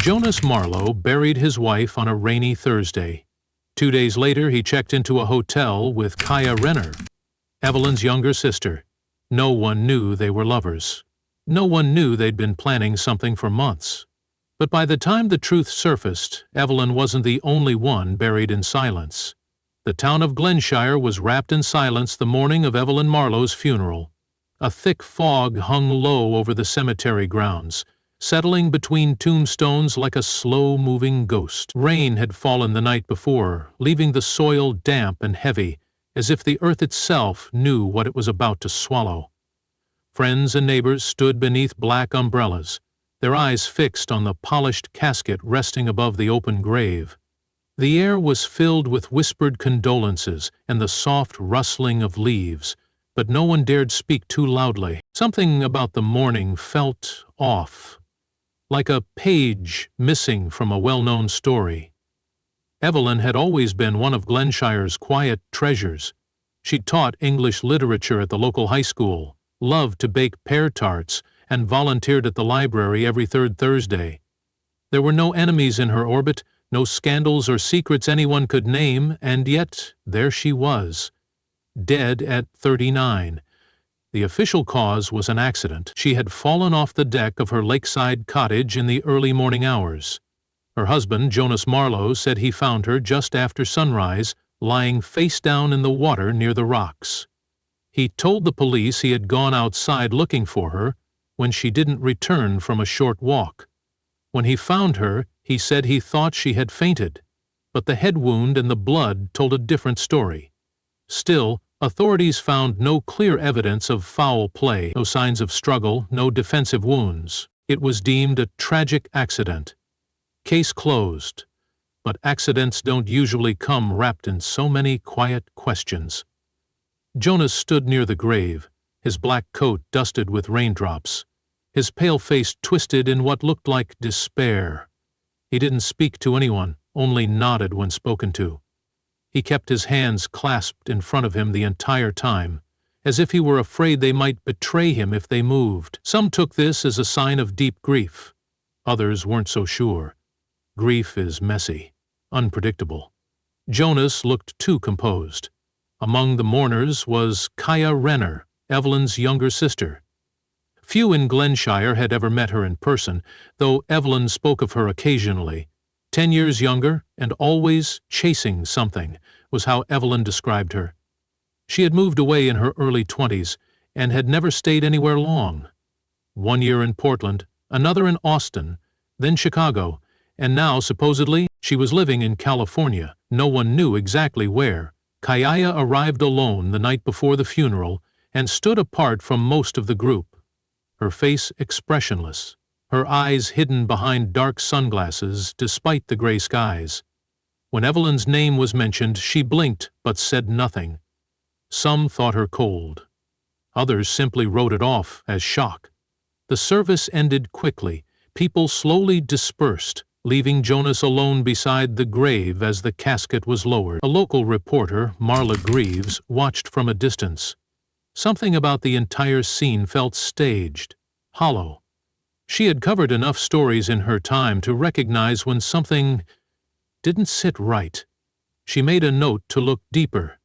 Jonas Marlowe buried his wife on a rainy Thursday. 2 days later, he checked into a hotel with Kaia Renner, Evelyn's younger sister. No one knew they were lovers. No one knew they'd been planning something for months. But by the time the truth surfaced, Evelyn wasn't the only one buried in silence. The town of Glenshire was wrapped in silence the morning of Evelyn Marlowe's funeral. A thick fog hung low over the cemetery grounds, settling between tombstones like a slow-moving ghost. Rain had fallen the night before, leaving the soil damp and heavy, as if the earth itself knew what it was about to swallow. Friends and neighbors stood beneath black umbrellas, their eyes fixed on the polished casket resting above the open grave. The air was filled with whispered condolences and the soft rustling of leaves, but no one dared speak too loudly. Something about the mourning felt off, like a page missing from a well-known story. Evelyn had always been one of Glenshire's quiet treasures. She'd taught English literature at the local high school, loved to bake pear tarts, and volunteered at the library every third Thursday. There were no enemies in her orbit, no scandals or secrets anyone could name, and yet there she was, dead at 39. The official cause was an accident. She had fallen off the deck of her lakeside cottage in the early morning hours. Her husband, Jonas Marlowe, said he found her just after sunrise, lying face down in the water near the rocks. He told the police he had gone outside looking for her when she didn't return from a short walk. When he found her, he said he thought she had fainted, but the head wound and the blood told a different story. Still, authorities found no clear evidence of foul play, no signs of struggle, no defensive wounds. It was deemed a tragic accident. Case closed. But accidents don't usually come wrapped in so many quiet questions. Jonas stood near the grave, his black coat dusted with raindrops, his pale face twisted in what looked like despair. He didn't speak to anyone, only nodded when spoken to. He kept his hands clasped in front of him the entire time, as if he were afraid they might betray him if they moved. Some took this as a sign of deep grief. Others weren't so sure. Grief is messy, unpredictable. Jonas looked too composed. Among the mourners was Kaia Renner, Evelyn's younger sister. Few in Glenshire had ever met her in person, though Evelyn spoke of her occasionally. 10 years younger and always chasing something was how Evelyn described her. She had moved away in her early 20s and had never stayed anywhere long. 1 year in Portland, another in Austin, then Chicago, and now, supposedly, she was living in California. No one knew exactly where. Kaia arrived alone the night before the funeral and stood apart from most of the group, her face expressionless, her eyes hidden behind dark sunglasses despite the gray skies. When Evelyn's name was mentioned, she blinked but said nothing. Some thought her cold. Others simply wrote it off as shock. The service ended quickly. People slowly dispersed, leaving Jonas alone beside the grave as the casket was lowered. A local reporter, Marla Greaves, watched from a distance. Something about the entire scene felt staged, hollow. She had covered enough stories in her time to recognize when something didn't sit right. She made a note to look deeper.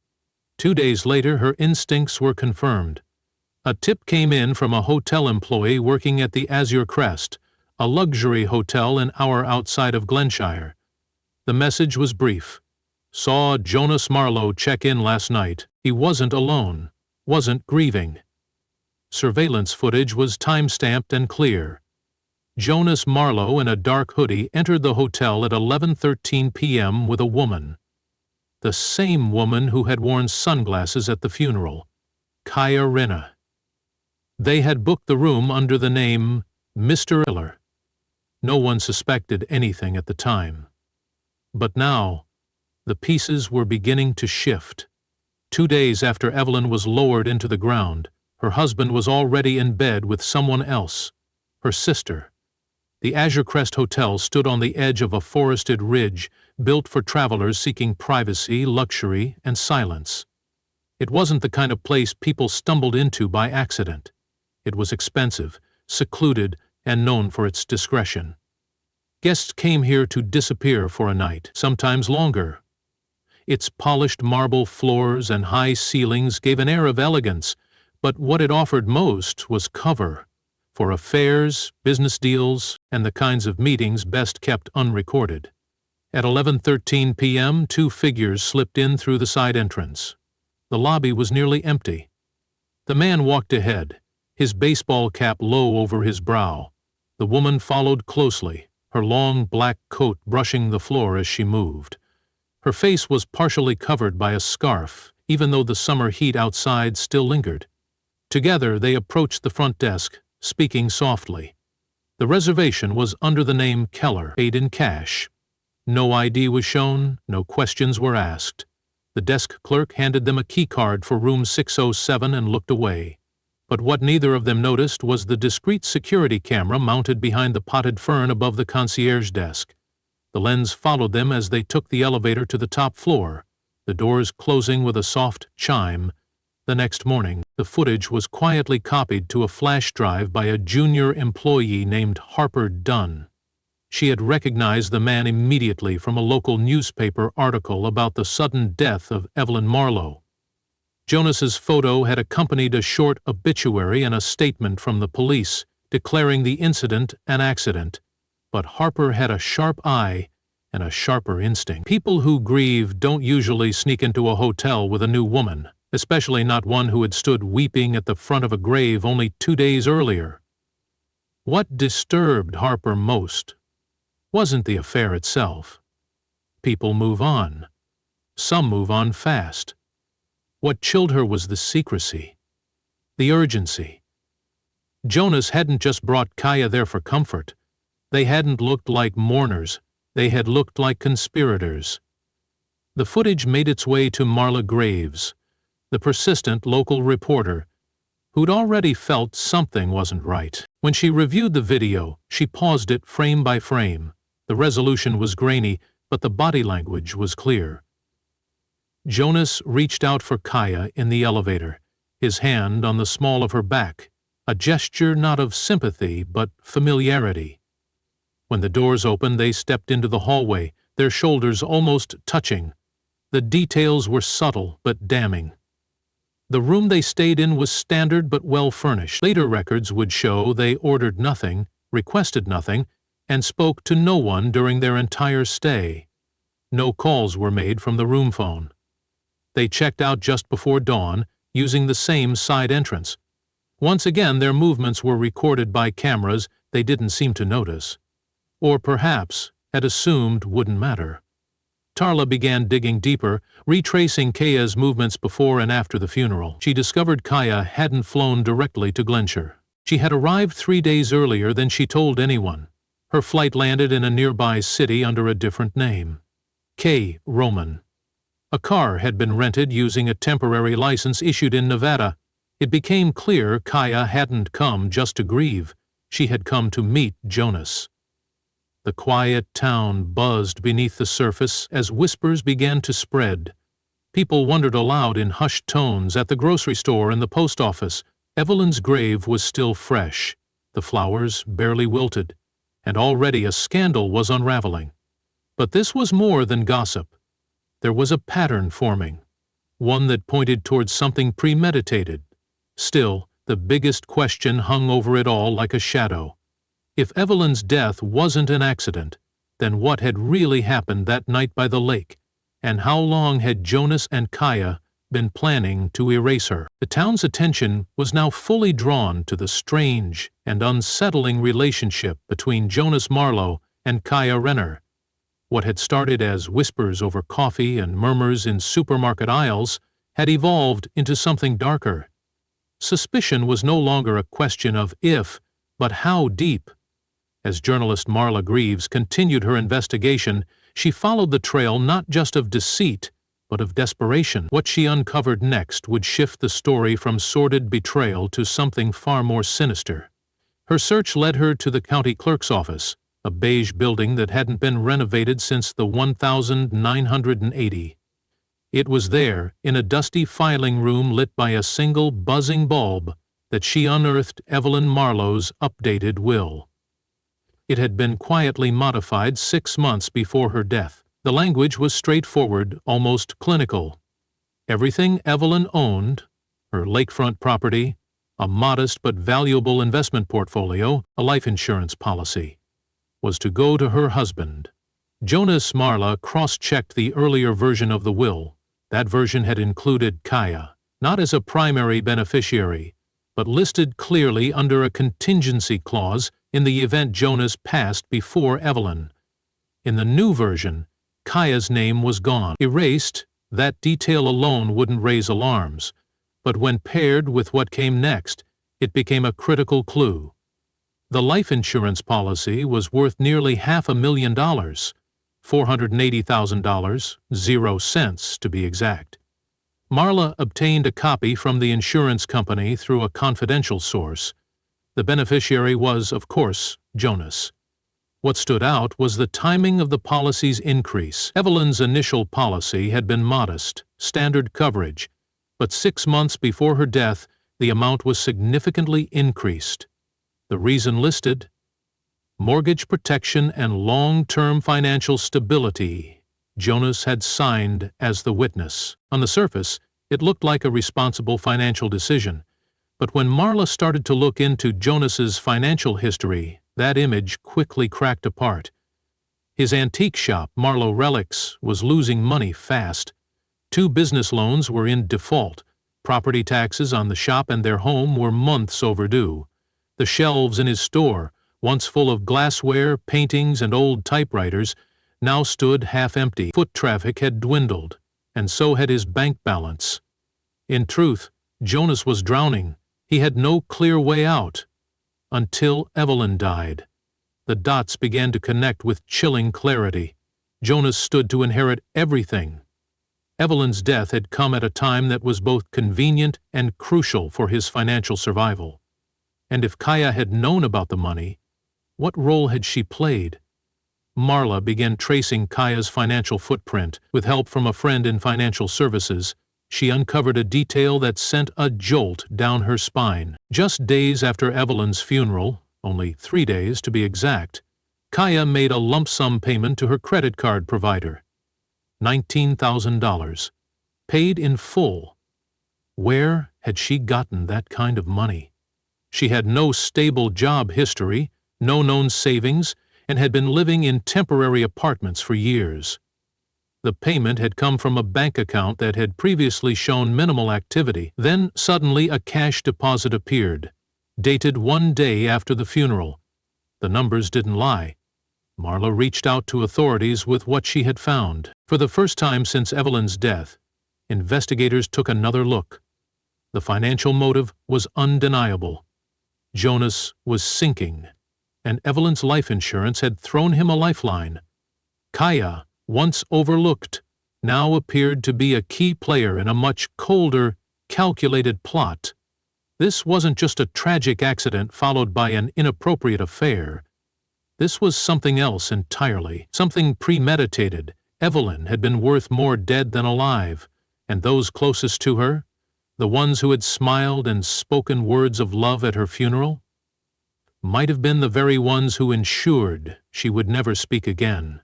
2 days later, her instincts were confirmed. A tip came in from a hotel employee working at the Azure Crest, a luxury hotel an hour outside of Glenshire. The message was brief. Saw Jonas Marlowe check in last night. He wasn't alone, wasn't grieving. Surveillance footage was time-stamped and clear. Jonas Marlowe in a dark hoodie entered the hotel at 11:13 p.m. with a woman. The same woman who had worn sunglasses at the funeral, Kaia Renner. They had booked the room under the name Mr. Miller. No one suspected anything at the time. But now, the pieces were beginning to shift. 2 days after Evelyn was lowered into the ground, her husband was already in bed with someone else, her sister. The Azure Crest Hotel stood on the edge of a forested ridge built for travelers seeking privacy, luxury, and silence. It wasn't the kind of place people stumbled into by accident. It was expensive, secluded, and known for its discretion. Guests came here to disappear for a night, sometimes longer. Its polished marble floors and high ceilings gave an air of elegance, but what it offered most was cover for affairs, business deals, and the kinds of meetings best kept unrecorded. At 11:13 p.m., two figures slipped in through the side entrance. The lobby was nearly empty. The man walked ahead, his baseball cap low over his brow. The woman followed closely, her long black coat brushing the floor as she moved. Her face was partially covered by a scarf, even though the summer heat outside still lingered. Together they approached the front desk, speaking softly. The reservation was under the name Keller, paid in cash. No ID was shown, no questions were asked. The desk clerk handed them a key card for room 607 and looked away. But what neither of them noticed was the discreet security camera mounted behind the potted fern above the concierge desk. The lens followed them as they took the elevator to the top floor, the doors closing with a soft chime. The next morning, the footage was quietly copied to a flash drive by a junior employee named Harper Dunn. She had recognized the man immediately from a local newspaper article about the sudden death of Evelyn Marlowe. Jonas's photo had accompanied a short obituary and a statement from the police declaring the incident an accident, but Harper had a sharp eye and a sharper instinct. People who grieve don't usually sneak into a hotel with a new woman, especially not one who had stood weeping at the front of a grave only 2 days earlier. What disturbed Harper most wasn't the affair itself. People move on. Some move on fast. What chilled her was the secrecy, the urgency. Jonas hadn't just brought Kaia there for comfort. They hadn't looked like mourners. They had looked like conspirators. The footage made its way to Marla Graves, the persistent local reporter, who'd already felt something wasn't right. When she reviewed the video, she paused it frame by frame. The resolution was grainy, but the body language was clear. Jonas reached out for Kaia in the elevator, his hand on the small of her back, a gesture not of sympathy but familiarity. When the doors opened, they stepped into the hallway, their shoulders almost touching. The details were subtle but damning. The room they stayed in was standard but well-furnished. Later records would show they ordered nothing, requested nothing, and spoke to no one during their entire stay. No calls were made from the room phone. They checked out just before dawn, using the same side entrance. Once again, their movements were recorded by cameras they didn't seem to notice, or perhaps had assumed wouldn't matter. Tarla began digging deeper, retracing Kaia's movements before and after the funeral. She discovered Kaia hadn't flown directly to Glenshire. She had arrived 3 days earlier than she told anyone. Her flight landed in a nearby city under a different name, K. Roman. A car had been rented using a temporary license issued in Nevada. It became clear Kaia hadn't come just to grieve. She had come to meet Jonas. The quiet town buzzed beneath the surface as whispers began to spread. People wondered aloud in hushed tones at the grocery store and the post office. Evelyn's grave was still fresh, the flowers barely wilted, and already a scandal was unraveling. But this was more than gossip. There was a pattern forming, one that pointed towards something premeditated. Still, the biggest question hung over it all like a shadow. If Evelyn's death wasn't an accident, then what had really happened that night by the lake, and how long had Jonas and Kaia been planning to erase her? The town's attention was now fully drawn to the strange and unsettling relationship between Jonas Marlowe and Kaia Renner. What had started as whispers over coffee and murmurs in supermarket aisles had evolved into something darker. Suspicion was no longer a question of if, but how deep. As journalist Marla Graves continued her investigation, she followed the trail not just of deceit, but of desperation. What she uncovered next would shift the story from sordid betrayal to something far more sinister. Her search led her to the county clerk's office, a beige building that hadn't been renovated since the 1980. It was there, in a dusty filing room lit by a single buzzing bulb, that she unearthed Evelyn Marlowe's updated will. It had been quietly modified 6 months before her death. The language was straightforward, almost clinical. Everything Evelyn owned, her lakefront property, a modest but valuable investment portfolio, a life insurance policy, was to go to her husband. Jonas Marlowe cross-checked the earlier version of the will. That version had included Kaia, not as a primary beneficiary, but listed clearly under a contingency clause in the event Jonas passed before Evelyn. In the new version, Kaia's name was gone. Erased, that detail alone wouldn't raise alarms, but when paired with what came next, it became a critical clue. The life insurance policy was worth nearly $500,000, $480,000, 0 cents to be exact. Marlowe obtained a copy from the insurance company through a confidential source. The beneficiary was, of course, Jonas. What stood out was the timing of the policy's increase. Evelyn's initial policy had been modest, standard coverage, but 6 months before her death, the amount was significantly increased. The reason listed: mortgage protection and long-term financial stability. Jonas had signed as the witness. On the surface, it looked like a responsible financial decision, but when Marlowe started to look into Jonas's financial history, that image quickly cracked apart. His antique shop, Marlowe Relics, was losing money fast. 2 business loans were in default. Property taxes on the shop and their home were months overdue. The shelves in his store, once full of glassware, paintings, and old typewriters, now stood half empty. Foot traffic had dwindled, and so had his bank balance. In truth, Jonas was drowning. He had no clear way out. Until Evelyn died. The dots began to connect with chilling clarity. Jonas stood to inherit everything. Evelyn's death had come at a time that was both convenient and crucial for his financial survival. And if Kaia had known about the money, what role had she played? Marlowe began tracing Kaia's financial footprint. With help from a friend in financial services, she uncovered a detail that sent a jolt down her spine. Just days after Evelyn's funeral, only 3 days to be exact, Kaia made a lump sum payment to her credit card provider. $19,000. Paid in full. Where had she gotten that kind of money? She had no stable job history, no known savings, and had been living in temporary apartments for years. The payment had come from a bank account that had previously shown minimal activity. Then suddenly a cash deposit appeared, dated 1 day after the funeral. The numbers didn't lie. Marlowe reached out to authorities with what she had found. For the first time since Evelyn's death, investigators took another look. The financial motive was undeniable. Jonas was sinking, and Evelyn's life insurance had thrown him a lifeline. Kaia, once overlooked, now appeared to be a key player in a much colder, calculated plot. This wasn't just a tragic accident followed by an inappropriate affair. This was something else entirely, something premeditated. Evelyn had been worth more dead than alive, and those closest to her, the ones who had smiled and spoken words of love at her funeral, might have been the very ones who ensured she would never speak again.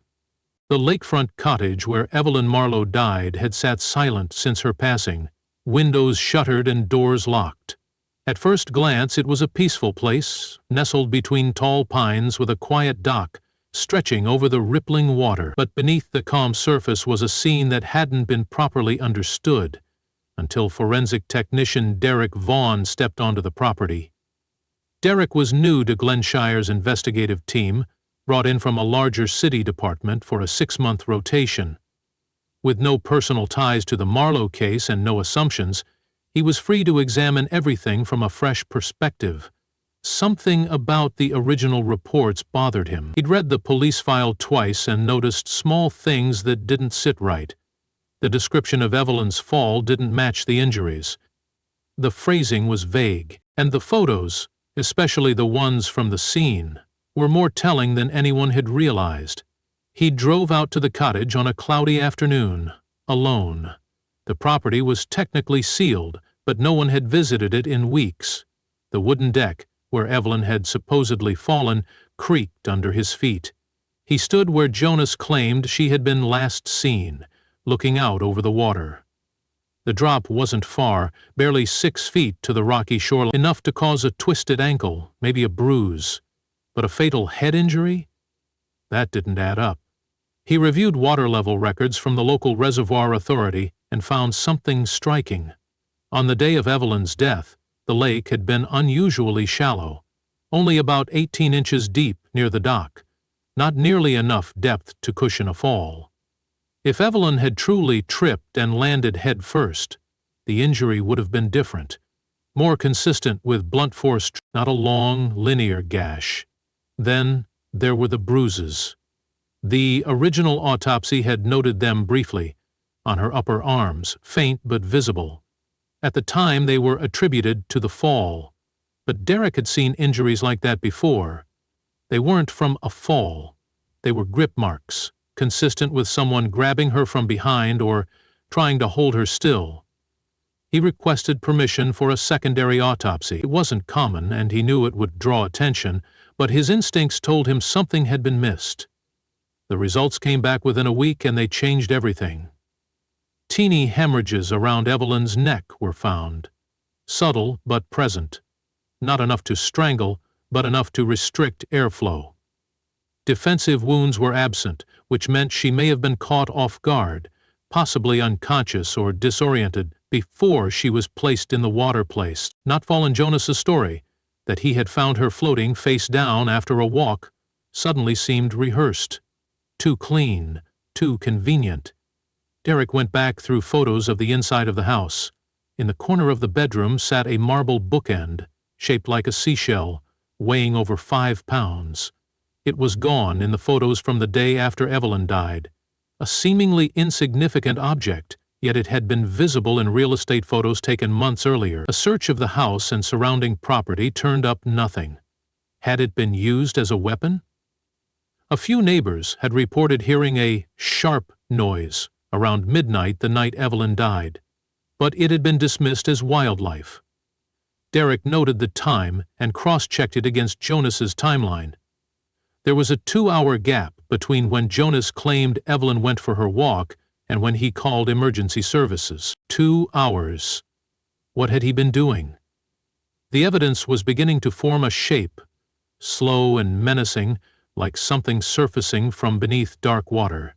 The lakefront cottage where Evelyn Marlowe died had sat silent since her passing, windows shuttered and doors locked. At first glance it was a peaceful place, nestled between tall pines with a quiet dock stretching over the rippling water. But beneath the calm surface was a scene that hadn't been properly understood until forensic technician Derek Vaughn stepped onto the property. Derek was new to Glenshire's investigative team, brought in from a larger city department for a 6-month rotation. With no personal ties to the Marlowe case and no assumptions, he was free to examine everything from a fresh perspective. Something about the original reports bothered him. He'd read the police file twice and noticed small things that didn't sit right. The description of Evelyn's fall didn't match the injuries. The phrasing was vague, and the photos, especially the ones from the scene, were more telling than anyone had realized. He drove out to the cottage on a cloudy afternoon, alone. The property was technically sealed, but no one had visited it in weeks. The wooden deck, where Evelyn had supposedly fallen, creaked under his feet. He stood where Jonas claimed she had been last seen, looking out over the water. The drop wasn't far, barely 6 feet to the rocky shore, enough to cause a twisted ankle, maybe a bruise. But a fatal head injury? That didn't add up. He reviewed water level records from the local reservoir authority and found something striking. On the day of Evelyn's death, the lake had been unusually shallow, only about 18 inches deep near the dock, not nearly enough depth to cushion a fall. If Evelyn had truly tripped and landed head first, the injury would have been different, more consistent with blunt force, not a long, linear gash. Then there were the bruises. The original autopsy had noted them briefly, on her upper arms, faint but visible. At the time they were attributed to the fall, but Derek had seen injuries like that before. They weren't from a fall. They were grip marks, consistent with someone grabbing her from behind or trying to hold her still. He requested permission for a secondary autopsy. It wasn't common, and he knew it would draw attention, but his instincts told him something had been missed. The results came back within a week, and they changed everything. Teeny hemorrhages around Evelyn's neck were found. Subtle but present. Not enough to strangle, but enough to restrict airflow. Defensive wounds were absent, which meant she may have been caught off guard, possibly unconscious or disoriented, before she was placed in the water place. Not following Jonas's story, that he had found her floating face down after a walk, suddenly seemed rehearsed. Too clean, too convenient. Derek went back through photos of the inside of the house. In the corner of the bedroom sat a marble bookend, shaped like a seashell, weighing over 5 pounds. It was gone in the photos from the day after Evelyn died. A seemingly insignificant object, yet it had been visible in real estate photos taken months earlier. A search of the house and surrounding property turned up nothing. Had it been used as a weapon? A few neighbors had reported hearing a sharp noise around midnight the night Evelyn died, but it had been dismissed as wildlife. Derek noted the time and cross-checked it against Jonas's timeline. There was a 2-hour gap between when Jonas claimed Evelyn went for her walk and when he called emergency services. 2 hours. What had he been doing? The evidence was beginning to form a shape, slow and menacing, like something surfacing from beneath dark water.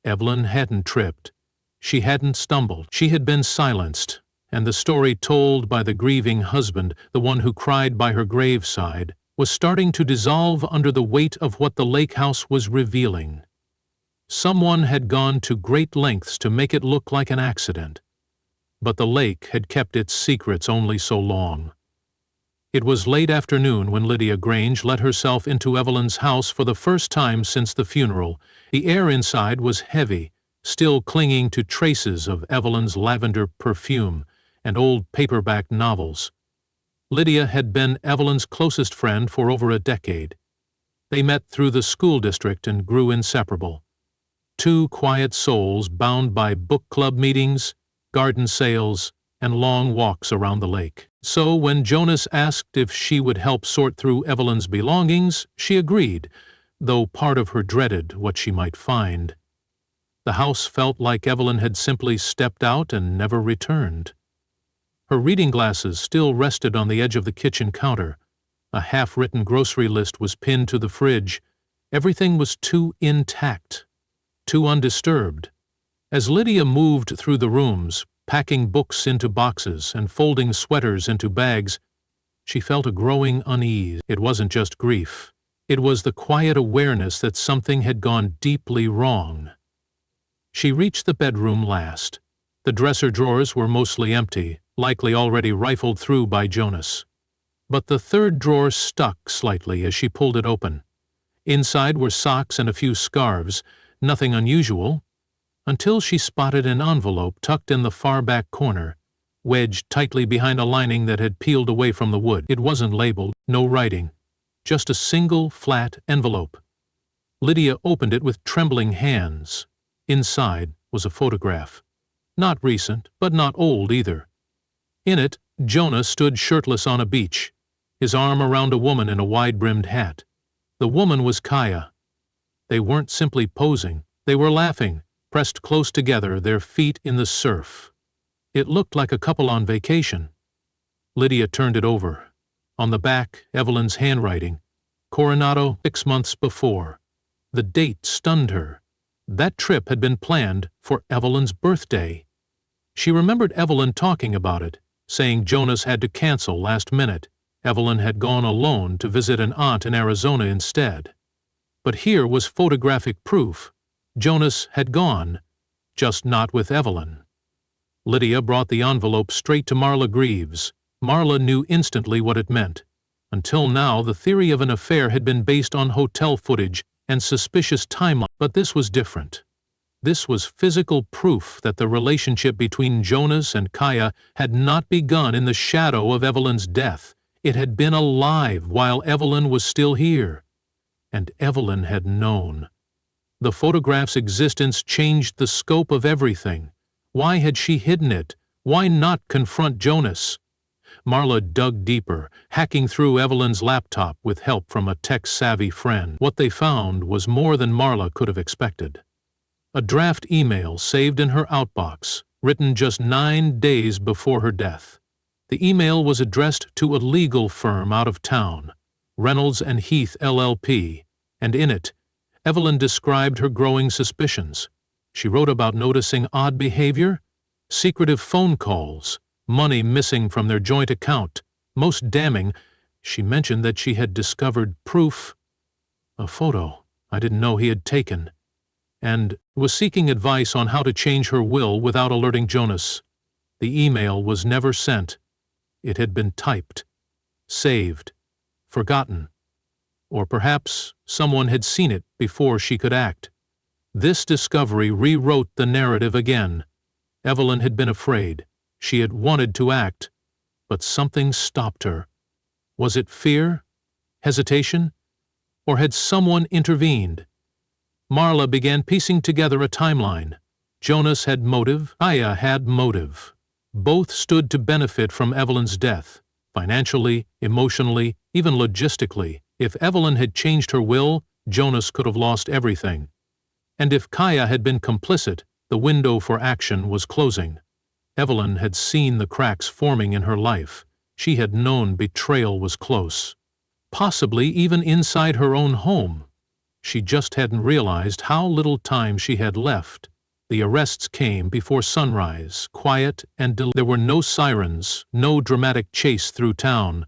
Evelyn hadn't tripped. She hadn't stumbled. She had been silenced, and the story told by the grieving husband, the one who cried by her graveside, was starting to dissolve under the weight of what the lakehouse was revealing. Someone had gone to great lengths to make it look like an accident, but the lake had kept its secrets only so long. It was late afternoon when Lydia Grange let herself into Evelyn's house for the first time since the funeral. The air inside was heavy, still clinging to traces of Evelyn's lavender perfume and old paperback novels. Lydia had been Evelyn's closest friend for over a decade. They met through the school district and grew inseparable. 2 quiet souls bound by book club meetings, garden sales, and long walks around the lake. So when Jonas asked if she would help sort through Evelyn's belongings, she agreed, though part of her dreaded what she might find. The house felt like Evelyn had simply stepped out and never returned. Her reading glasses still rested on the edge of the kitchen counter. A half-written grocery list was pinned to the fridge. Everything was too intact, too undisturbed. As Lydia moved through the rooms, packing books into boxes and folding sweaters into bags, she felt a growing unease. It wasn't just grief. It was the quiet awareness that something had gone deeply wrong. She reached the bedroom last. The dresser drawers were mostly empty, likely already rifled through by Jonas. But the third drawer stuck slightly as she pulled it open. Inside were socks and a few scarves, nothing unusual, until she spotted an envelope tucked in the far back corner, wedged tightly behind a lining that had peeled away from the wood. It wasn't labeled, no writing, just a single flat envelope. Lydia opened it with trembling hands. Inside was a photograph. Not recent, but not old either. In it, Jonas stood shirtless on a beach, his arm around a woman in a wide-brimmed hat. The woman was Kaia. They weren't simply posing, they were laughing, pressed close together, their feet in the surf. It looked like a couple on vacation. Lydia turned it over. On the back, Evelyn's handwriting. Coronado 6 months before. The date stunned her. That trip had been planned for Evelyn's birthday. She remembered Evelyn talking about it, saying Jonas had to cancel last minute. Evelyn had gone alone to visit an aunt in Arizona instead. But here was photographic proof. Jonas had gone, just not with Evelyn. Lydia brought the envelope straight to Marla Greaves. Marla knew instantly what it meant. Until now, the theory of an affair had been based on hotel footage and suspicious timeline, but this was different. This was physical proof that the relationship between Jonas and Kaia had not begun in the shadow of Evelyn's death. It had been alive while Evelyn was still here. And Evelyn had known. The photograph's existence changed the scope of everything. Why had she hidden it? Why not confront Jonas? Marla dug deeper, hacking through Evelyn's laptop with help from a tech-savvy friend. What they found was more than Marla could have expected. A draft email saved in her outbox, written just 9 days before her death. The email was addressed to a legal firm out of town, Reynolds and Heath LLP, and in it, Evelyn described her growing suspicions. She wrote about noticing odd behavior, secretive phone calls, money missing from their joint account. Most damning, she mentioned that she had discovered proof, a photo I didn't know he had taken, and was seeking advice on how to change her will without alerting Jonas. The email was never sent. It had been typed, saved, forgotten, or perhaps someone had seen it before she could act. This discovery rewrote the narrative again. Evelyn had been afraid. She had wanted to act, but something stopped her. Was it fear? Hesitation? Or had someone intervened? Marla began piecing together a timeline. Jonas had motive, Kaia had motive. Both stood to benefit from Evelyn's death, financially, emotionally, even logistically. If Evelyn had changed her will, Jonas could have lost everything. And if Kaia had been complicit, the window for action was closing. Evelyn had seen the cracks forming in her life. She had known betrayal was close, possibly even inside her own home. She just hadn't realized how little time she had left. The arrests came before sunrise, quiet and there were no sirens, no dramatic chase through town,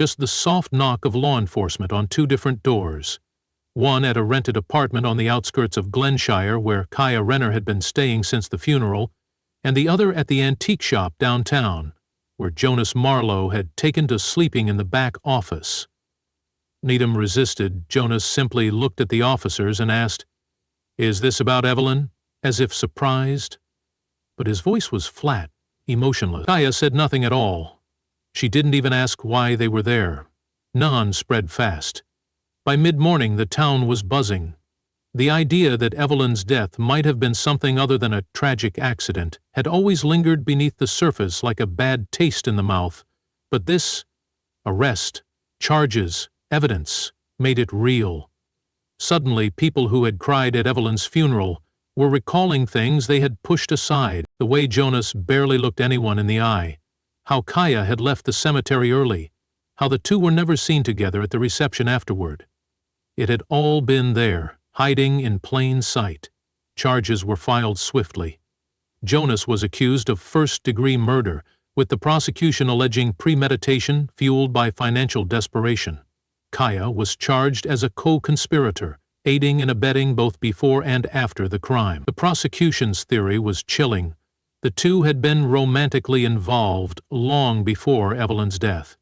just the soft knock of law enforcement on 2 different doors. One at a rented apartment on the outskirts of Glenshire where Kaia Renner had been staying since the funeral, and the other at the antique shop downtown, where Jonas Marlowe had taken to sleeping in the back office. Needham resisted. Jonas simply looked at the officers and asked, "Is this about Evelyn?" as if surprised. But his voice was flat, emotionless. Kaia said nothing at all. She didn't even ask why they were there. None spread fast. By mid-morning, the town was buzzing. The idea that Evelyn's death might have been something other than a tragic accident had always lingered beneath the surface like a bad taste in the mouth. But this arrest, charges, evidence, made it real. Suddenly, people who had cried at Evelyn's funeral were recalling things they had pushed aside, the way Jonas barely looked anyone in the eye, how Kaia had left the cemetery early, how the 2 were never seen together at the reception afterward. It had all been there, hiding in plain sight. Charges were filed swiftly. Jonas was accused of first-degree murder, with the prosecution alleging premeditation fueled by financial desperation. Kaia was charged as a co-conspirator, aiding and abetting both before and after the crime. The prosecution's theory was chilling. The 2 had been romantically involved long before Evelyn's death.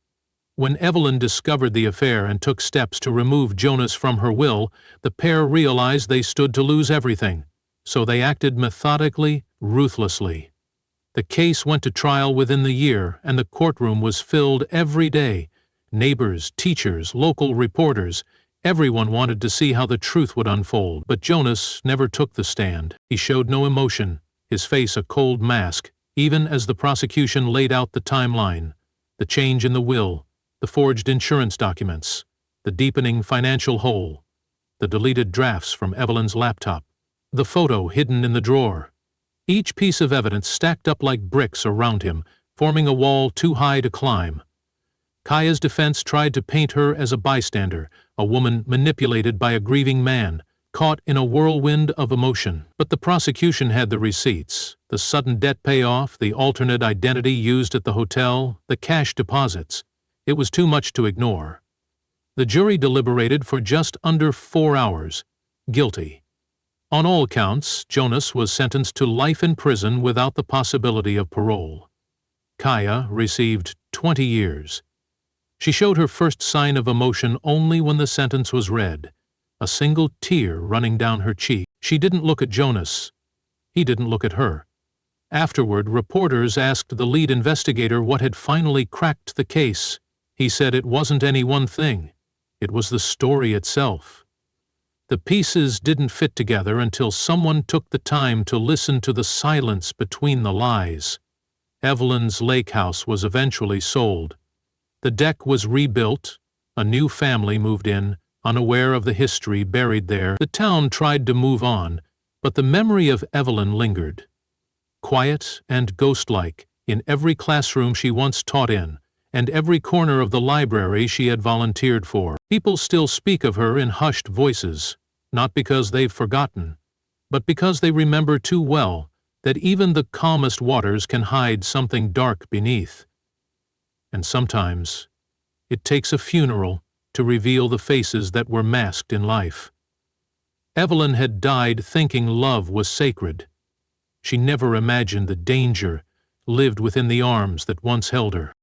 When Evelyn discovered the affair and took steps to remove Jonas from her will, the pair realized they stood to lose everything, so they acted methodically, ruthlessly. The case went to trial within the year, and the courtroom was filled every day. Neighbors, teachers, local reporters, everyone wanted to see how the truth would unfold. But Jonas never took the stand. He showed no emotion, his face a cold mask, even as the prosecution laid out the timeline, the change in the will, the forged insurance documents. the deepening financial hole, the deleted drafts from Evelyn's laptop, the photo hidden in the drawer. Each piece of evidence stacked up like bricks around him, forming a wall too high to climb. Kaia's defense tried to paint her as a bystander, a woman manipulated by a grieving man, caught in a whirlwind of emotion. But the prosecution had the receipts, the sudden debt payoff, the alternate identity used at the hotel, the cash deposits. It was too much to ignore. The jury deliberated for just under 4 hours. Guilty. On all counts, Jonas was sentenced to life in prison without the possibility of parole. Kaia received 20 years. She showed her first sign of emotion only when the sentence was read, a single tear running down her cheek. She didn't look at Jonas. He didn't look at her. Afterward, reporters asked the lead investigator what had finally cracked the case. He said it wasn't any one thing. It was the story itself. The pieces didn't fit together until someone took the time to listen to the silence between the lies. Evelyn's lakehouse was eventually sold. The deck was rebuilt. A new family moved in, unaware of the history buried there. The town tried to move on, but the memory of Evelyn lingered. Quiet and ghost-like in every classroom she once taught in, and every corner of the library she had volunteered for. People still speak of her in hushed voices, not because they've forgotten, but because they remember too well that even the calmest waters can hide something dark beneath. And sometimes it takes a funeral to reveal the faces that were masked in life. Evelyn had died thinking love was sacred. She never imagined the danger lived within the arms that once held her.